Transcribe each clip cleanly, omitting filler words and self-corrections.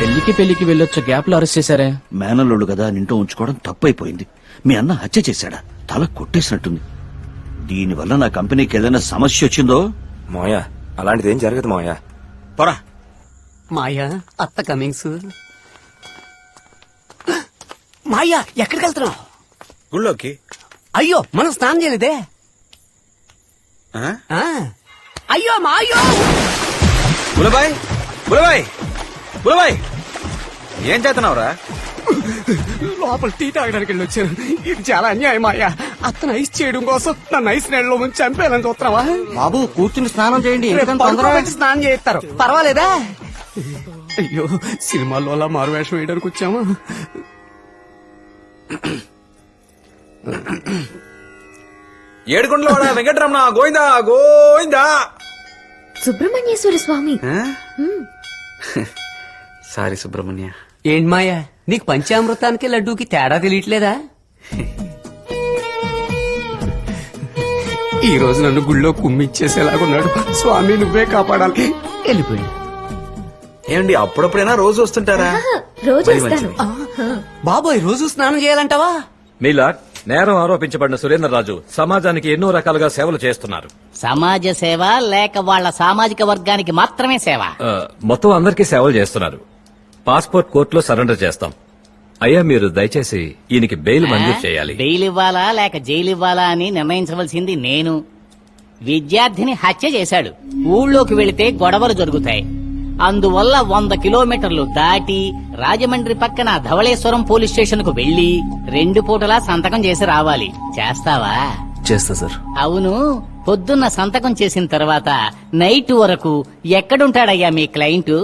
పెళ్లికి వెళ్ళొచ్చే గ్యాప్ లో అరెస్ట్ చేశారే. మేనల్లుడు కదా నింటూ ఉంచుకోవడం తప్పైపోయింది. మీ అన్న హత్య చేశాడా? తల కొట్టేసినట్టుంది. దీనివల్ల నా కంపెనీకి ఏదైనా సమస్య వచ్చిందో? మాయా అలాంటిదేం జరగదు మాయా. పోరా. మాయా అత్త కమింగ్స్. మాయా ఎక్కడికి వెళ్తున్నావు? గుళ్ళోకి. అయ్యో మనం స్నానం చేయలేదే. అయ్యో మాయో. బులబాయ్ బులబాయ్ బులబాయ్ ఏం చేస్తున్నావురా? లోపల టీ తాగడానికి వెళ్ళి వచ్చాను. ఇది చాలా అన్యాయం మాయా. అత్తను ఐస్ చేయడం కోసం నన్ను ఐస్ నీళ్ళలో ముంచి చంపేయాలని చూస్తున్నావా? బాబు కూర్చుని స్నానం చేయండి. స్నానం చేస్తారు పర్వాలేదా? అయ్యో సినిమాల్లో అలా మారు వేషం వేయడానికి వచ్చామా? ఏడుకొండల వాడ వెంకటరమణ గోవిందా గోవిందా. సుబ్రహ్మణ్యేశ్వర స్వామి. సారీ సుబ్రహ్మణ్య. ఏంటి మాయా నీకు పంచామృతానికి లడ్డూకి తేడా తెలియట్లేదా? ఈ రోజు నన్ను గుళ్ళో కుమ్మిచ్చేసేలాగున్నాడు. స్వామి నువ్వే కాపాడాలి. వెళ్ళిపోయి ఏమండి అప్పుడప్పుడైనా రోజు వస్తుంటారా? రోజు మరి వస్తాను. బాబోయ్ రోజు స్నానం చేయాలంటావా? మీలా నేరం ఆరోపించబడిన సురేంద్రరాజు సమాజానికి ఎన్నో రకాలుగా సేవలు చేస్తున్నారు. సమాజ సేవ లేక వాళ్ళ సామాజిక వర్గానికి మాత్రమే సేవ? మొత్తం అందరికీ సేవలు చేస్తున్నారు. పాస్పోర్ట్ కోర్టులో సరెండర్ చేస్తాం. అయ్యా మీరు దయచేసి ఈయనకి బెయిల్ మంజూరు చేయాలి. బెయిల్ ఇవ్వాలా లేక జైలు ఇవ్వాలా అని నిర్ణయించవలసింది నేను. విద్యార్థిని హత్య చేశాడు. ఊళ్ళోకి వెళితే గొడవలు జరుగుతాయి. అందువల్ల 100 కిలోమీటర్లు దాటి రాజమండ్రి పక్కన ధవళేశ్వరం పోలీస్ స్టేషన్ కు వెళ్లి 2 పూటలా సంతకం చేసి రావాలి. చేస్తావా? చేస్తా సార్. అవును, పొద్దున్న సంతకం చేసిన తర్వాత నైట్ వరకు ఎక్కడుంటాడయ్యా మీ క్లయింట్?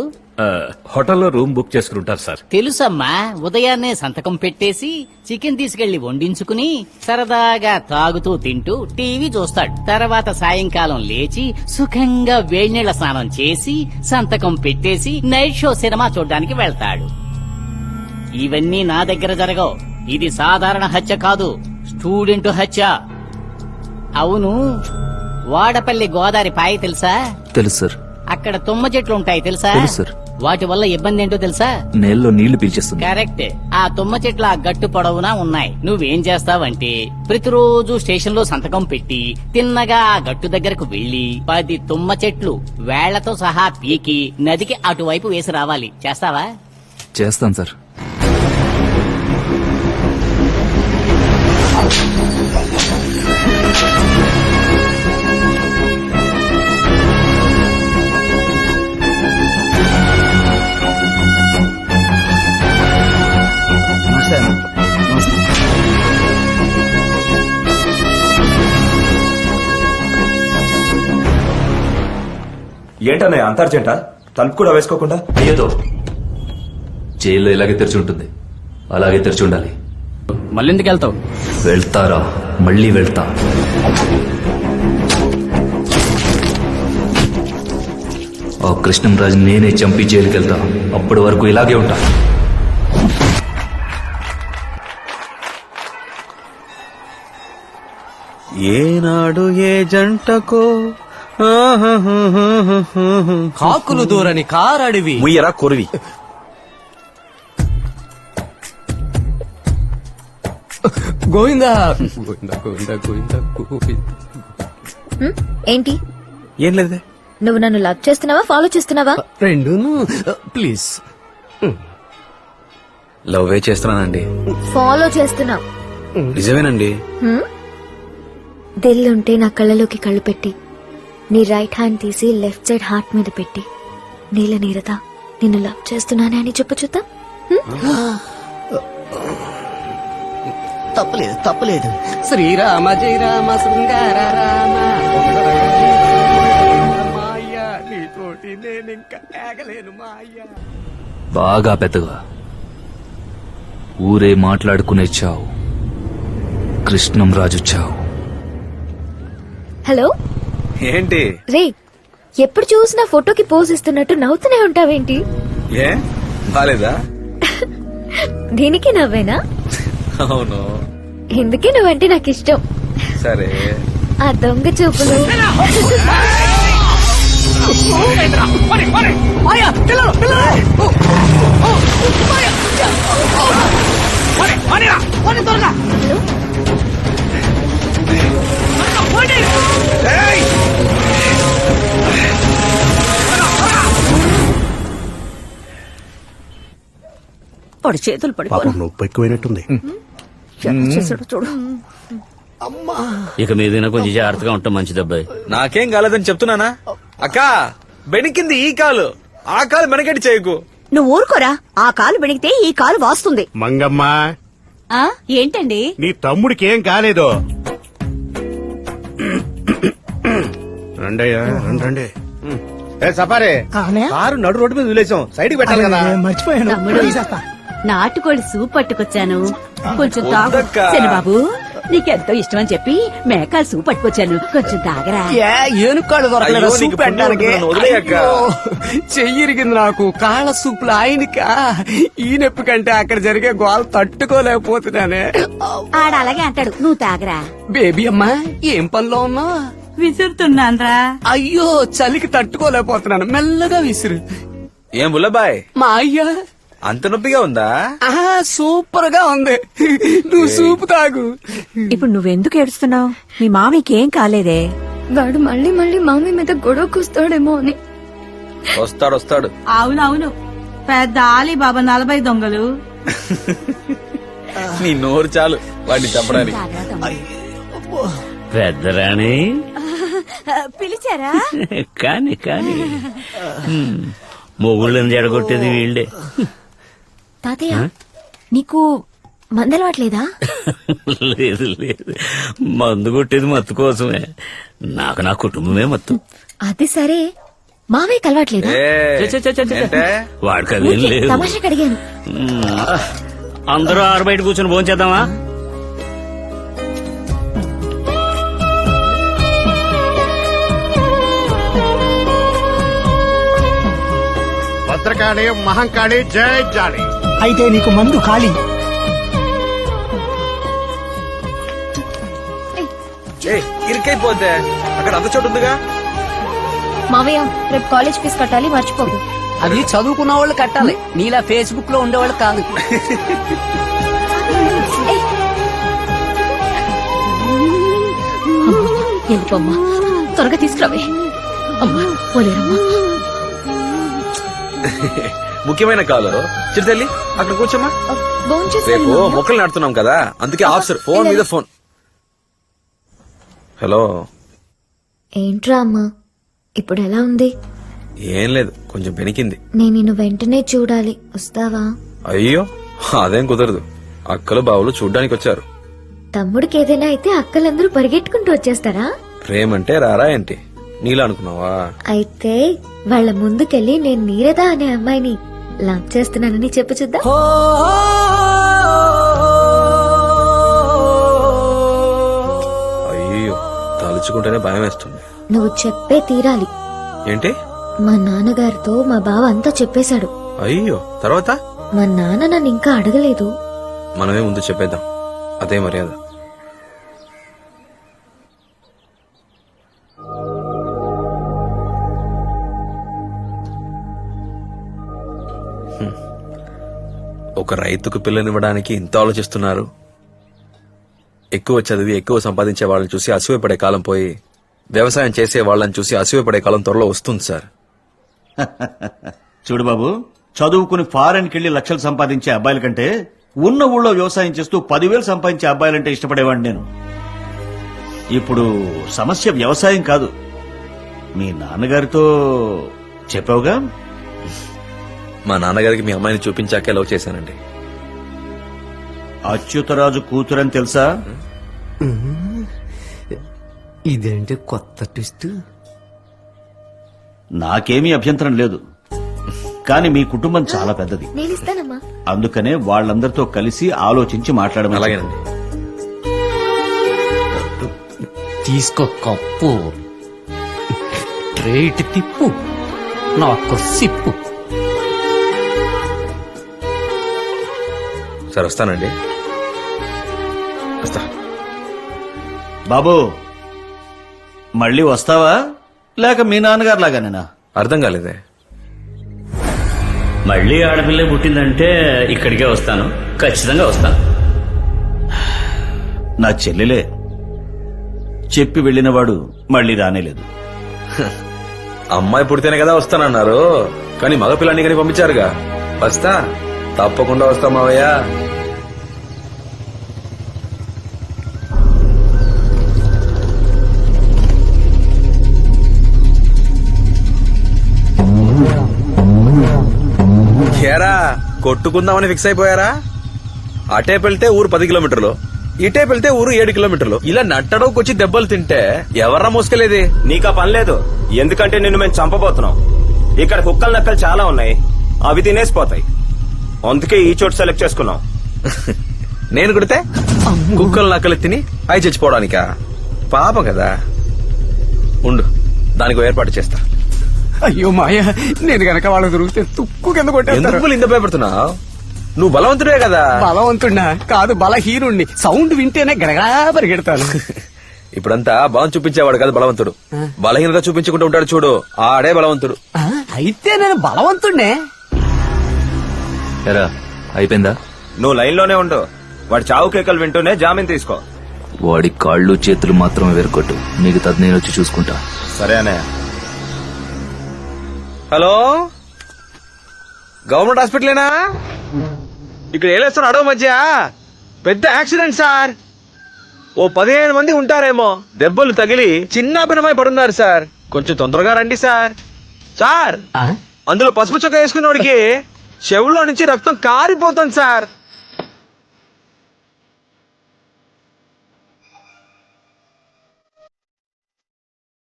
హోటల్లో రూమ్ బుక్ చేసుకుంటారు సార్. తెలుసమ్మా. ఉదయాన్నే సంతకం పెట్టేసి చికెన్ తీసుకెళ్లి వండించుకుని సరదాగా తాగుతూ తింటూ టీవీ చూస్తాడు. తర్వాత సాయంకాలం లేచి సుఖంగా వేడినీళ్ల స్నానం చేసి సంతకం పెట్టేసి నైట్ షో సినిమా చూడడానికి వెళ్తాడు. ఇవన్నీ నా దగ్గర జరగవు. ఇది సాధారణ హత్య కాదు, స్టూడెంట్ హత్య. అవును, వాడపల్లి గోదావరి పాయ తెలుసా? తెలుసు సార్. అక్కడ తుమ్మ చెట్లు ఉంటాయి తెలుసా? తెలుసు సార్. వాటి వల్ల ఇబ్బంది ఏంటో తెలుసా? నేల్లో నీళ్లు పీల్చేస్తుంది. కరెక్ట్. ఆ తుమ్మ చెట్లు ఆ గట్టు పొడవునా ఉన్నాయి. నువ్వేం చేస్తావంటే ప్రతిరోజు స్టేషన్ లో సంతకం పెట్టి తిన్నగా ఆ గట్టు దగ్గరకు వెళ్లి 10 తుమ్మ చెట్లు వేళ్లతో సహా పీకి నదికి అటువైపు వేసి రావాలి. చేస్తావా? చేస్తాను సార్. ఏంటన్నయ్య అంతర్జెంట? తలుపు కూడా వేసుకోకుండా? అయ్యతో జైల్లో ఇలాగే తెరిచి ఉంటుంది, అలాగే తెరిచి ఉండాలి. మళ్ళీ ఎందుకు వెళ్తావు? వెళ్తారా? మళ్ళీ వెళ్తా. ఆ కృష్ణంరాజు నేనే చంపి జైలుకి వెళ్తా. అప్పటి వరకు ఇలాగే ఉంటా. ఏనాడు ఏ జంటకో కాకులు దూరని కారడివి. ముయ్యరా కొరివి. గోవిందా గోవిందా గోవిందా గోవిందా గోవిందా. ఏంటి? ఏం లేదే. నువ్వు నన్ను లవ్ చేస్తున్నావా, ఫాలో చేస్తున్నావా? రెండును. ప్లీజ్. లవ్ చేస్తున్నానండి. ఫాలో చేస్తున్నావు. నిజమేనండి. దిల్లుంటే నా కళ్ళలోకి కళ్ళు పెట్టి నీ రైట్ హ్యాండ్ తీసి లెఫ్ట్ సైడ్ హార్ట్ మీద పెట్టి నీల నీరదా నిన్ను లవ్ చేస్తున్నానే అని చెప్పు చూద్దాం. తప్పలేదు తప్పలేదు. శ్రీరామ జయ రామ శృంగార రామ. మాయా నీతోటి నేనింకా ఆగలేను మాయా. బాగా పెద్దగా ఊరే మాట్లాడుకునే చావు. కృష్ణంరాజు చావు. హలో. ఏంటి? రే, ఎప్పుడు చూసినా ఫోటోకి పోజ్ ఇస్తున్నట్టు నవ్వుతూనే ఉంటావేంటి? ఏ బాలేదా? దీనికి నవ్వేనా? అవును. ఎందుకే నువ్వంటే నాకు ఇష్టం. సరే. ఆ దొంగ చూపులు. మాయా పిల్లలు పిల్లలు. వాడు చేతులు పడిపోను పాపం నొప్పి ఎక్కువైనట్టుంది. ఎలా చేశాడో చూడు. ఇక మీదైనా కొంచెం జాగ్రత్తగా ఉంటాం మంచిది అబ్బాయి. నాకేం కాలేదని చెప్తున్నానా? అక్క బెణికింది ఈ కాలు, ఆ కాలు వెనకటి చేయకు. నువ్వు ఊరుకోరా, ఆ కాలు బెణికితే ఈ కాలు వాస్తుంది. మంగమ్మ, ఏంటండి? నీ తమ్ముడికి ఏం కాలేదు. రండయ్యా, రండి. సపారే కారు నడు రోడ్డు మీద వదిలేసాం, సైడ్ పెట్టాలి కదా. తమ్ముడు, నాటుకోడి సూప్ పట్టుకొచ్చాను, కొంచెం తాగు. వద్దక్కా. బాబు నీకెంతో ఇష్టం అని చెప్పి మేకాల సూప్ పట్టుకొచ్చాను, కొంచెం తాగరా. ఏనుకాళ్ళు దొరకలేదా అయ్యో, సూప్ నీకు పెట్టడానికి? పుణ్యం ఉంటుంది, వదిలేయక్క. అయ్యో, చెయ్యిరిగింది నాకు. కాళ్ళ సూపులు ఆయనకా, ఈ నొప్పి కంటే అక్కడ జరిగే గోల తట్టుకోలేకపోతున్నానే. ఆడ అలాగే అంటాడు, నువ్వు తాగరా. బేబీ అమ్మా, ఏం పనిలో ఉన్నా? విసురుతున్నాన్రా. అయ్యో, చలికి తట్టుకోలేకపోతున్నాను, మెల్లగా విసిరు. ఏం బుల్లబాయ్, మా అయ్యా అంత నొప్పిగా ఉందా? సూపర్ గా ఉంది, నువ్వు సూపు తాగు. ఇప్పుడు నువ్వెందుకు ఏడుస్తున్నావు? మీ మామయ్యకి ఏం కాలేదే? వాడు మళ్ళీ మళ్ళీ మామీ మీద గొడవకొస్తాడేమో అని. వస్తాడు. అవునవును, పెద్ద ఆలీ బాబా 40 దొంగలు. నీ నోరు చాలు వాడిని చంపడానికి. పెద్దరాణి పిలిచారా? కాని మొగుళ్ళని జడగొట్టేది వీళ్ళే. తాతయ్య, నీకు మందలవాట్లేదా? లేదు మందు కొట్టేది మత్తు కోసమే, నాకు నా కుటుంబమే మత్తు. అది సరే, మావయ్య కలవట్లేదా? ఏంటే? వాడికి అదేం లేదు. తమాషాకి అడిగాను. అందరూ ఆరు బయట కూర్చొని భోంచేద్దామా? భద్రకాళి మహంకాళి జై జాలి. అయితే నీకు మందు ఖాళీ. ఏయ్, ఇరుకైపోతే అక్కడ అంత చోటు ఉందిగా. మావయ్య, రేపు కాలేజ్ ఫీజు కట్టాలి, మర్చిపోకు. అది చదువుకున్న వాళ్ళు కట్టాలి, నీలా ఫేస్బుక్ లో ఉండేవాళ్ళు కాదు. ఎందుకమ్మా, త్వరగా తీసుకురావే. అమ్మా, పోలేరమ్మా. ముఖ్యమైన కాలు చిరుతల్లి, అక్కడ కూర్చోమ్మా. రేపు మొక్కలు నాడుతున్నాం కదా, అందుకే ఆఫీసర్ ఫోన్ మీద ఫోన్. హలో. ఏంట్రా అమ్మా, ఇప్పుడు ఎలా ఉంది? ఏం లేదు, కొంచెం పెనికింది. నేను నిన్ను వెంటనే చూడాలి, వస్తావా? అయ్యో, అదేం కుదరదు. అక్కలు బావులు చూడ్డానికి వచ్చారు. తమ్ముడికి ఏదైనా అయితే అక్కలందరూ పరిగెట్టుకుంటూ వచ్చేస్తారా? ప్రేమంటే రారా ఏంటి, నీలా అనుకున్నావా? అయితే వాళ్ళ ముందుకెళ్ళి నేను నీరద అనే అమ్మాయిని లవ్ చేస్తున్నానని చెప్పు చూద్దాం. అయ్యో, తలుచుకుంటేనే భయం వేస్తుంది. నువ్వు చెప్పే తీరాలి. ఏంటి? మా నాన్నగారితో మా బావ అంతా చెప్పేశాడు. అయ్యో, తర్వాత? మా నాన్న నన్ను ఇంకా అడగలేదు. మనమే ముందు చెప్పేద్దాం, అదే మర్యాద. ఒక రైతుకు పిల్లనివ్వడానికి ఇంత ఆలోచిస్తున్నారు. ఎక్కువ చదివి ఎక్కువ సంపాదించే వాళ్ళని చూసి అసూయపడే కాలం పోయి వ్యవసాయం చేసే వాళ్ళని చూసి అసూయపడే కాలం త్వరలో వస్తుంది సార్. చూడు బాబు, చదువుకుని ఫారెన్కి వెళ్లి లక్షలు సంపాదించే అబ్బాయిల కంటే ఉన్న ఊళ్ళో వ్యవసాయం చేస్తూ 10,000 సంపాదించే అబ్బాయిలంటే ఇష్టపడేవాడిని నేను. ఇప్పుడు సమస్య వ్యవసాయం కాదు. మీ నాన్నగారితో చెప్పావుగా? మా నాన్నగారికి మీ అమ్మాయిని చూపించాకే లవ్ చేశానండి. అచ్యుతరాజు కూతురని తెలుసా? ఇదేంటి కొత్త ట్విస్ట్? నాకేమీ అభ్యంతరం లేదు, కానీ మీ కుటుంబం చాలా పెద్దది. నేను ఇస్తానమ్మా. అందుకనే వాళ్ళందరితో కలిసి ఆలోచించి మాట్లాడమని. అలాగేనండి. తీసుకో కప్పు, రేటు తిప్పు, నాకు సిప్పు. సార్ వస్తానండి. వస్తా. బాబు, మళ్ళీ వస్తావా లేక మీ నాన్నగారు లాగానేనా? అర్థం కాలేదే. మళ్ళీ ఆడపిల్లే పుట్టిందంటే ఇక్కడికే వస్తాను, ఖచ్చితంగా వస్తాను. నా చెల్లెలే, చెప్పి వెళ్ళినవాడు మళ్ళీ రానేలేదు. అమ్మాయి పుడితేనే కదా వస్తానన్నారు, కానీ మగ పిల్లాన్ని కానీ పంపించారుగా. వస్తా. తప్పకుండా వస్తాం మావయ్య. ఏరా కొట్టుకుందామని ఫిక్స్ అయిపోయారా? అటేపు వెళ్తే ఊరు 10 కిలోమీటర్లు, ఇటేపు వెళ్తే ఊరు 7 కిలోమీటర్లు. ఇలా నట్టడవుకొచ్చి దెబ్బలు తింటే ఎవర్రా మోసుకెళ్ళేది? నీకా పని లేదు, ఎందుకంటే నిన్ను మేము చంపబోతున్నాం. ఇక్కడ కుక్కలు నక్కలు చాలా ఉన్నాయి, అవి తినేసిపోతాయి. అందుకే ఈ చోటు సెలెక్ట్ చేసుకున్నాం. నేను కుడితే కుక్కలు నక్కలు తిని అయి చచ్చిపోవడానికా? పాపం కదా. ఉండు, దానికి ఏర్పాటు చేస్తా. అయ్యో మాయా, నేను గనక వాళ్ళకి దొరికితే తుక్కు కింద కొట్టేస్తారు. ఎందుకు ఇంత భయపడుతున్నావు? నువ్వు బలవంతుడే కదా. బలవంతున్నా కాదు, బలహీనుణ్ణి. సౌండ్ వింటేనే గడగడా పరిగెడతాను. ఇప్పుడంతా బలం చూపించేవాడు కదా బలవంతుడు. బలహీనత చూపించుకుంటూ ఉంటాడు చూడు, ఆడే బలవంతుడు. ఆ, అయితే నేను బలవంతుణ్ణే. ఎరా అయిపోయిందా? నువ్వు లైన్ లోనే ఉండు, వాడి చావు కేకలు వింటూనే జామీన్ తీసుకో. వాడి కాళ్ళు చేతులు మాత్రమే వేరుకొట్టు, మిగతాది నేను వచ్చి చూసుకుంటా. సరే అన్నయ్య. హలో, గవర్నమెంట్ హాస్పిటలేనా? ఇక్కడ ఏలేస్తాను అడవు మధ్య పెద్ద యాక్సిడెంట్ సార్. ఓ 15 మంది ఉంటారేమో, దెబ్బలు తగిలి చిన్న భిన్నమై పడున్నారు సార్. కొంచెం తొందరగా రండి సార్. సార్, అందులో పసుపు చొక్క వేసుకున్నోడికి చెవుల్లో నుంచి రక్తం కారిపోతుంది సార్.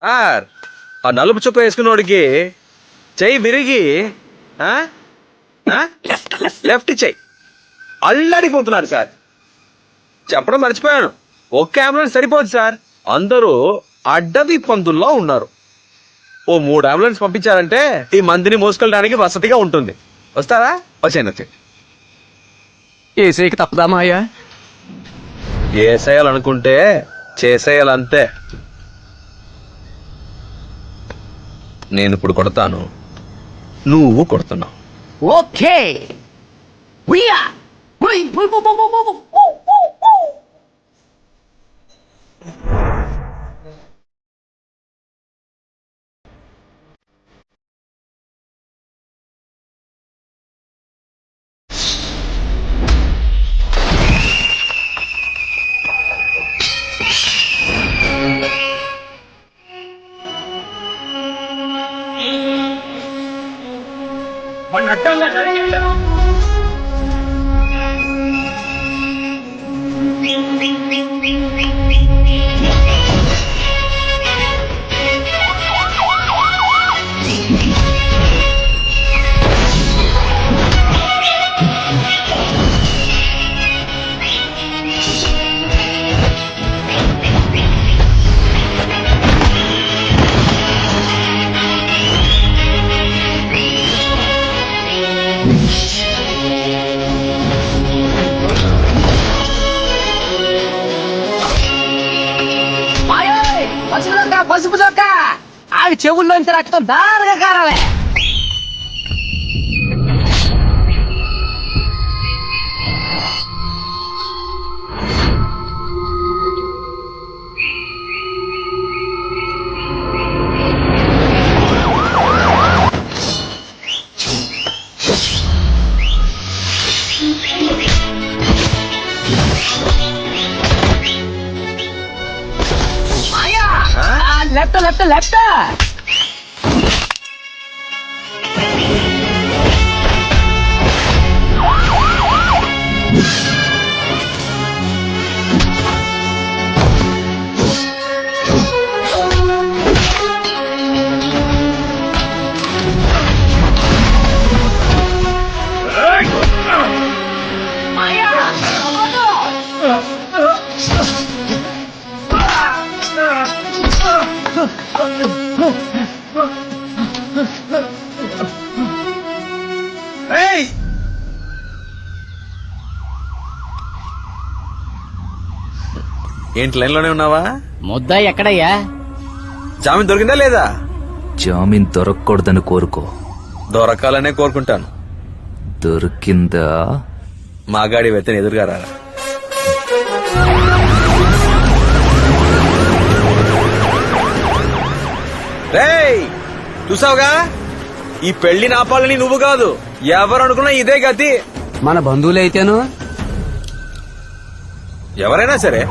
సార్, ఆ నలుపు చొక్క వేసుకున్నోడికి చెయ్యి విరిగి లెఫ్ట్ చెయ్యి అల్లాడిపోతున్నారు సార్. చెప్పడం మర్చిపోయాను, ఒక్క అంబులెన్స్ సరిపోదు సార్, అందరూ అడ్డవి పందుల్లో ఉన్నారు. ఓ 3 అంబులెన్స్ పంపించారంటే ఈ మందిని మోసుకెళ్ళడానికి వసతిగా ఉంటుంది. వస్తారా? వచ్చేయండి. ఏసేకి తప్పదా మాయా? చేసేయాలనుకుంటే చేసేయాలంతే. నేను ఇప్పుడు కొడతాను, నువ్వు కొడుతున్నావు. ఓకే. పసుపు చొక్క ఆ చెవుల్లోంచి రక్తం దారుగా కారాలే. Left left left. ఏంటి లైన్ లోనే ఉన్నావా? ముద్ద ఎక్కడయ్యా? జామీన్ దొరికిందా లేదా? జామీన్ దొరకకూడదని కోరుకో, దొరకాలనే కోరుకుంటాను. దొరికిందా? మాగాడి వెతని ఎదురుగా రారా. రేయ్, చూసావుగా, ఈ పెళ్లి నాపాలని నువ్వు కాదు, ఎవరు అనుకున్నా ఇదే గతి. మన బంధువులైతేను ఎవరైనా సరే